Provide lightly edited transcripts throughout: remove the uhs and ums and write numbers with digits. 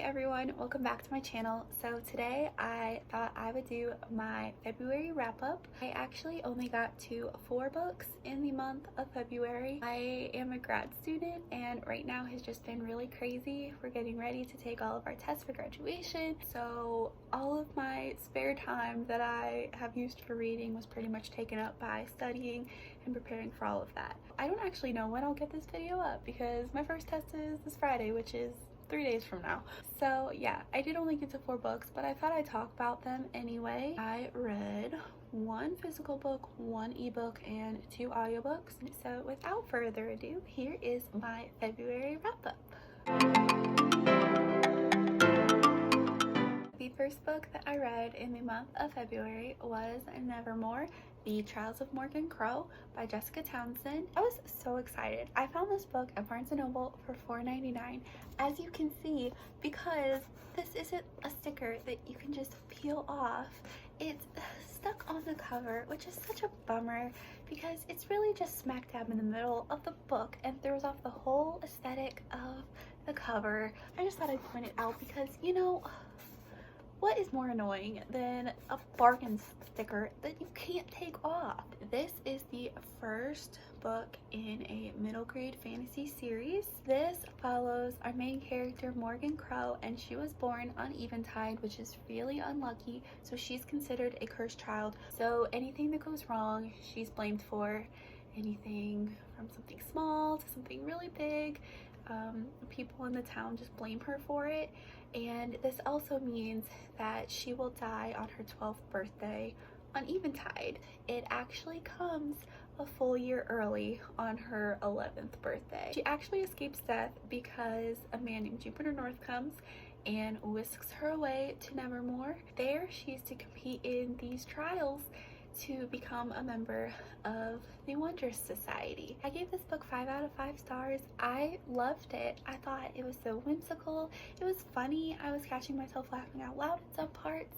everyone, welcome back to my channel. So today I thought I would do my February wrap-up. I actually only got to 4 books in the month of February. I am a grad student and right now has just been really crazy. We're getting ready to take all of our tests for graduation, so all of my spare time that I have used for reading was pretty much taken up by studying and preparing for all of that. I don't actually know when I'll get this video up because my first test is this Friday, which is 3 days from now. So yeah, I did only get to 4 books, but I thought I'd talk about them anyway. I read 1 physical book, 1 ebook, and 2 audiobooks. So without further ado, here is my February wrap-up. The first book that I read in the month of February was Nevermore, The Trials of Morgan Crow by Jessica Townsend. I was so excited. I found this book at Barnes & Noble for $4.99, as you can see, because this isn't a sticker that you can just peel off. It's stuck on the cover, which is such a bummer because it's really just smack dab in the middle of the book and throws off the whole aesthetic of the cover. I just thought I'd point it out because, you know, what is more annoying than a bargain sticker that you can't take off? This is the first book in a middle grade fantasy series. This follows our main character Morgan Crow, and she was born on Eventide, which is really unlucky, so she's considered a cursed child. So anything that goes wrong, she's blamed for. Anything from something small to something really big, people in the town just blame her for it. And this also means that she will die on her 12th birthday on Eventide. It actually comes a full year early on her 11th birthday. She actually escapes death because a man named Jupiter North comes and whisks her away to Nevermore. There she's to compete in these trials to become a member of the Wondrous Society. I gave this book 5 out of 5 stars. I loved it. I thought it was so whimsical. It was funny. I was catching myself laughing out loud in some parts,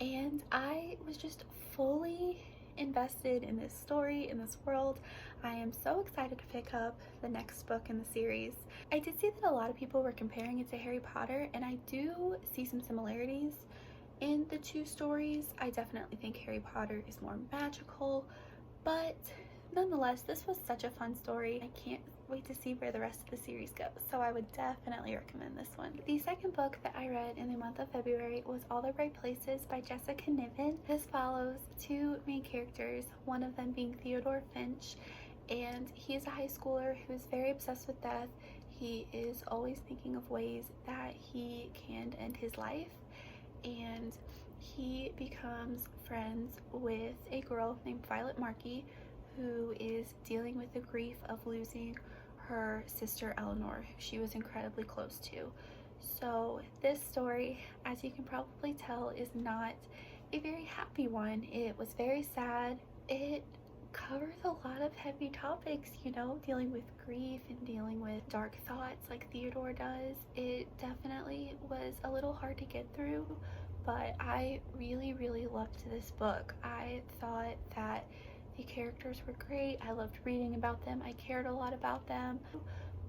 and I was just fully invested in this story, in this world. I am so excited to pick up the next book in the series. I did see that a lot of people were comparing it to Harry Potter, and I do see some similarities in the 2 stories. I definitely think Harry Potter is more magical, but nonetheless, this was such a fun story. I can't wait to see where the rest of the series goes, so I would definitely recommend this one. The second book that I read in the month of February was All the Right Places by Jessica Niven. This follows 2 main characters, one of them being Theodore Finch, and he is a high schooler who is very obsessed with death. He is always thinking of ways that he can end his life, and he becomes friends with a girl named Violet Markey, who is dealing with the grief of losing her sister Eleanor, who she was incredibly close to. So this story, as you can probably tell, is not a very happy one. It was very sad. It covers a lot of heavy topics, you know, dealing with grief and dealing with dark thoughts like Theodore does. It definitely was a little hard to get through, but I really loved this book. I thought that the characters were great. I loved reading about them. I cared a lot about them,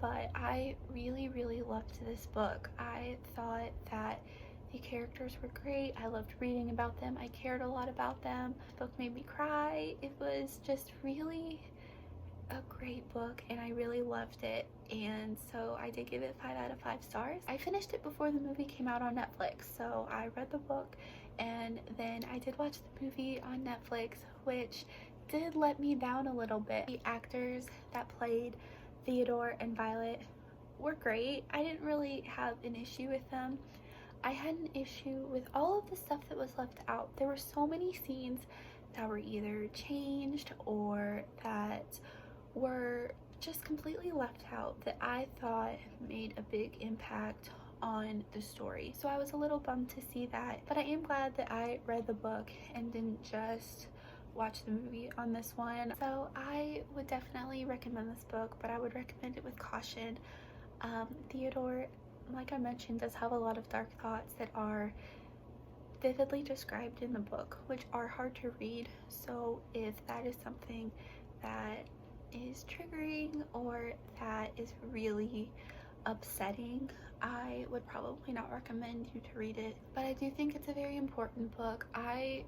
but I really loved this book. I thought that the characters were great. I loved reading about them. I cared a lot about them. The book made me cry. It was just really a great book and I really loved it, and so I did give it 5 out of 5 stars. I finished it before the movie came out on Netflix, so I read the book and then I did watch the movie on Netflix, which did let me down a little bit. The actors that played Theodore and Violet were great. I didn't really have an issue with them. I had an issue with all of the stuff that was left out. There were so many scenes that were either changed or that were just completely left out that I thought made a big impact on the story. So I was a little bummed to see that, but I am glad that I read the book and didn't just watch the movie on this one. So I would definitely recommend this book, but I would recommend it with caution. Theodore, like I mentioned, does have a lot of dark thoughts that are vividly described in the book, which are hard to read. So if that is something that is triggering or that is really upsetting, I would probably not recommend you to read it, but I do think it's a very important book. I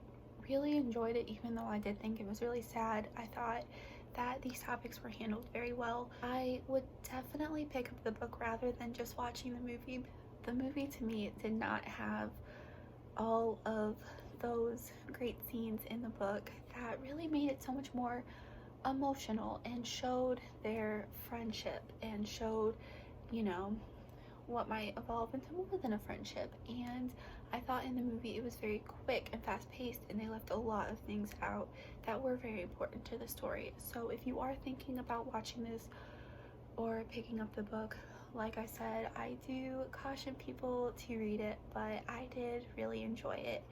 really enjoyed it, even though I did think it was really sad. I thought that these topics were handled very well. I would definitely pick up the book rather than just watching the movie. The movie, to me, did not have all of those great scenes in the book that really made it so much more emotional and showed their friendship and showed, you know, what might evolve into more than a friendship. And I thought in the movie it was very quick and fast paced, and they left a lot of things out that were very important to the story. So if you are thinking about watching this or picking up the book, like I said, I do caution people to read it, but I did really enjoy it.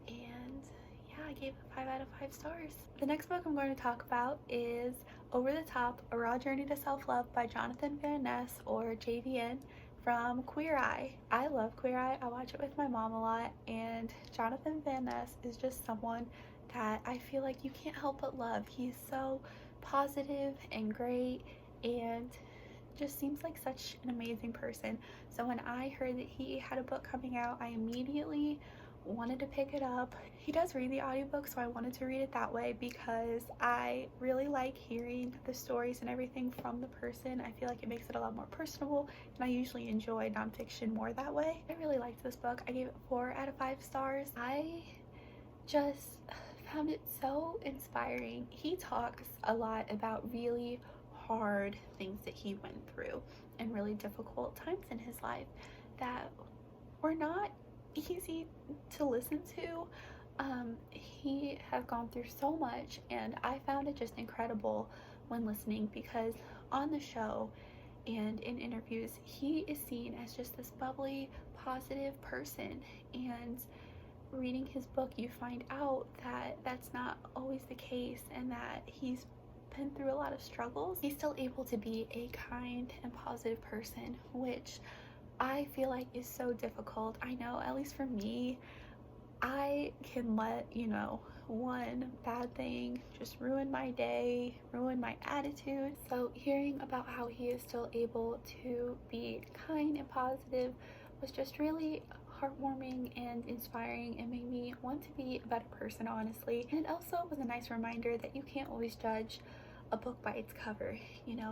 And yeah, I gave it 5 out of 5 stars. The next book I'm going to talk about is Over the Top, A Raw Journey to Self-Love by Jonathan Van Ness, or JVN, from Queer Eye. I love Queer Eye. I watch it with my mom a lot, and Jonathan Van Ness is just someone that I feel like you can't help but love. He's so positive and great and just seems like such an amazing person. So when I heard that he had a book coming out, I immediately wanted to pick it up. He does read the audiobook, so I wanted to read it that way because I really like hearing the stories and everything from the person. I feel like it makes it a lot more personable, and I usually enjoy nonfiction more that way. I really liked this book. I gave it 4 out of 5 stars. I just found it so inspiring. He talks a lot about really hard things that he went through and really difficult times in his life that were not easy to listen to. He has gone through so much, and I found it just incredible when listening, because on the show and in interviews he is seen as just this bubbly, positive person, and reading his book you find out that that's not always the case, and that he's been through a lot of struggles. He's still able to be a kind and positive person, which I feel like is so difficult. I know, at least for me, I can let, one bad thing just ruin my day, ruin my attitude. So hearing about how he is still able to be kind and positive was just really heartwarming and inspiring, and made me want to be a better person, honestly. And it also was a nice reminder that you can't always judge a book by its cover,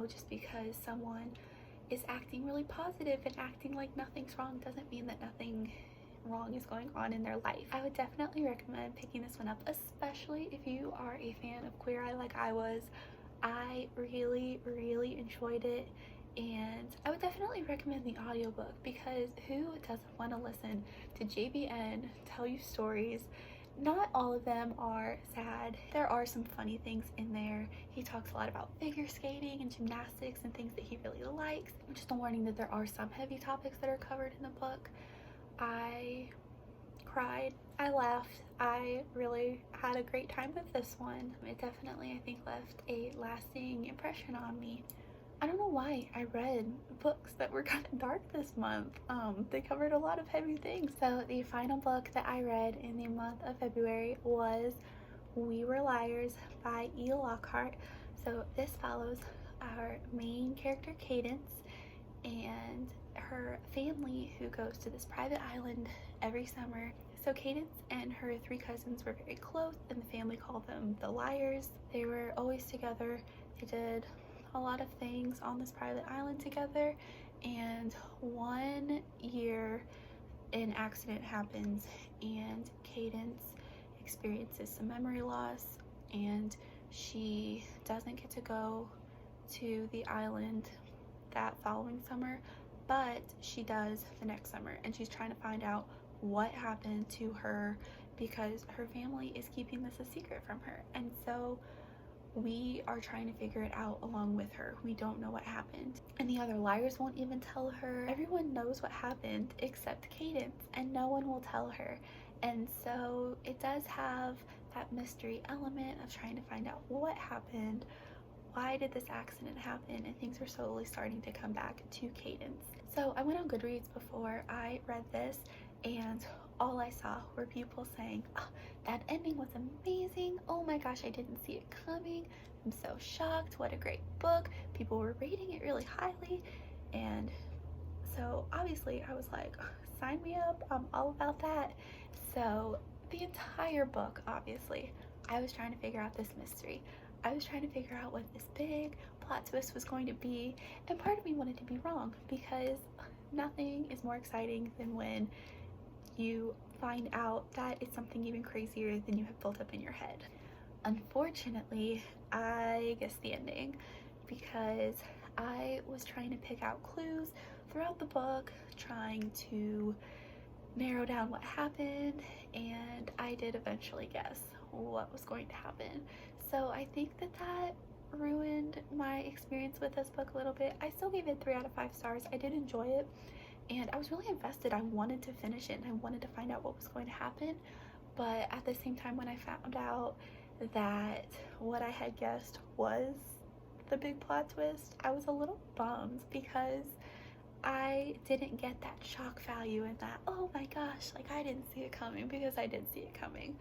just because someone is acting really positive and acting like nothing's wrong doesn't mean that nothing wrong is going on in their life. I would definitely recommend picking this one up, especially if you are a fan of Queer Eye like I was. I really, really enjoyed it, and I would definitely recommend the audiobook, because who doesn't want to listen to JVN tell you stories? Not all of them are sad. There are some funny things in there. He talks a lot about figure skating and gymnastics and things that he really likes. Just a warning that there are some heavy topics that are covered in the book. I cried, I laughed, I really had a great time with this one. It definitely, I think, left a lasting impression on me. I don't know why I read books that were kind of dark this month. They covered a lot of heavy things. So the final book that I read in the month of February was We Were Liars by E. Lockhart. So this follows our main character, Cadence, and her family, who goes to this private island every summer. So Cadence and her 3 cousins were very close, and the family called them the Liars. They were always together. They did a lot of things on this private island together, and one year an accident happens and Cadence experiences some memory loss, and she doesn't get to go to the island that following summer, but she does the next summer, and she's trying to find out what happened to her because her family is keeping this a secret from her. And so we are trying to figure it out along with her. We don't know what happened, and the other liars won't even tell her. Everyone knows what happened except Cadence, and no one will tell her. And so it does have that mystery element of trying to find out what happened, why did this accident happen, and things are slowly starting to come back to Cadence. So I went on Goodreads before I read this, and all I saw were people saying, oh, that ending was amazing. Oh my gosh, I didn't see it coming. I'm so shocked. What a great book. People were rating it really highly. And So obviously I was like, sign me up, I'm all about that. So the entire book, obviously, I was trying to figure out this mystery. I was trying to figure out what this big plot twist was going to be, and part of me wanted to be wrong, because nothing is more exciting than when you find out that it's something even crazier than you have built up in your head. Unfortunately, I guessed the ending because I was trying to pick out clues throughout the book, trying to narrow down what happened, and I did eventually guess what was going to happen. So I think that that ruined my experience with this book a little bit. I still gave it 3 out of 5 stars. I did enjoy it, and I was really invested. I wanted to finish it and I wanted to find out what was going to happen. But at the same time, when I found out that what I had guessed was the big plot twist, I was a little bummed, because I didn't get that shock value and that, oh my gosh, like I didn't see it coming, because I did see it coming.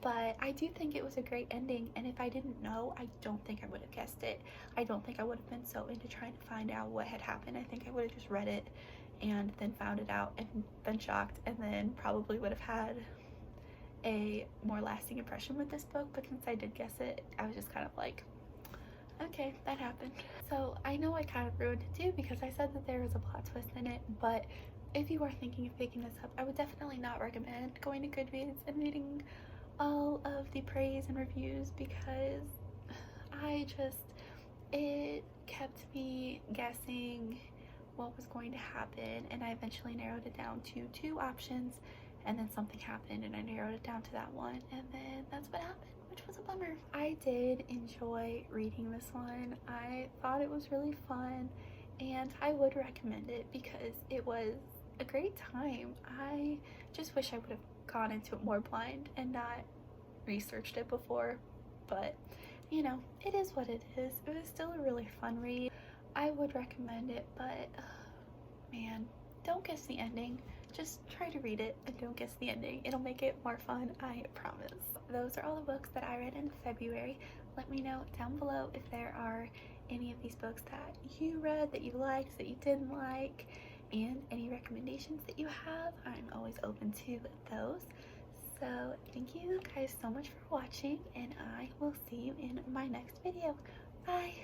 But I do think it was a great ending, and if I didn't know, I don't think I would have guessed it. I don't think I would have been so into trying to find out what had happened. I think I would have just read it and then found it out and been shocked, and then probably would have had a more lasting impression with this book. But since I did guess it, I was just kind of like, okay, that happened. So I know I kind of ruined it too, because I said that there was a plot twist in it, but if you are thinking of picking this up, I would definitely not recommend going to Goodreads and reading all of the praise and reviews, because it kept me guessing what was going to happen, and I eventually narrowed it down to 2 options, and then something happened and I narrowed it down to that one, and then that's what happened, which was a bummer. I did enjoy reading this one. I thought it was really fun, and I would recommend it because it was a great time. I just wish I would have gone into it more blind and not researched it before, but you know, it is what it is. It was still a really fun read. I would recommend it, but man, don't guess the ending. Just try to read it and don't guess the ending. It'll make it more fun, I promise. Those are all the books that I read in February. Let me know down below if there are any of these books that you read, that you liked, that you didn't like, and any recommendations that you have. I'm always open to those. So thank you guys so much for watching, and I will see you in my next video. Bye!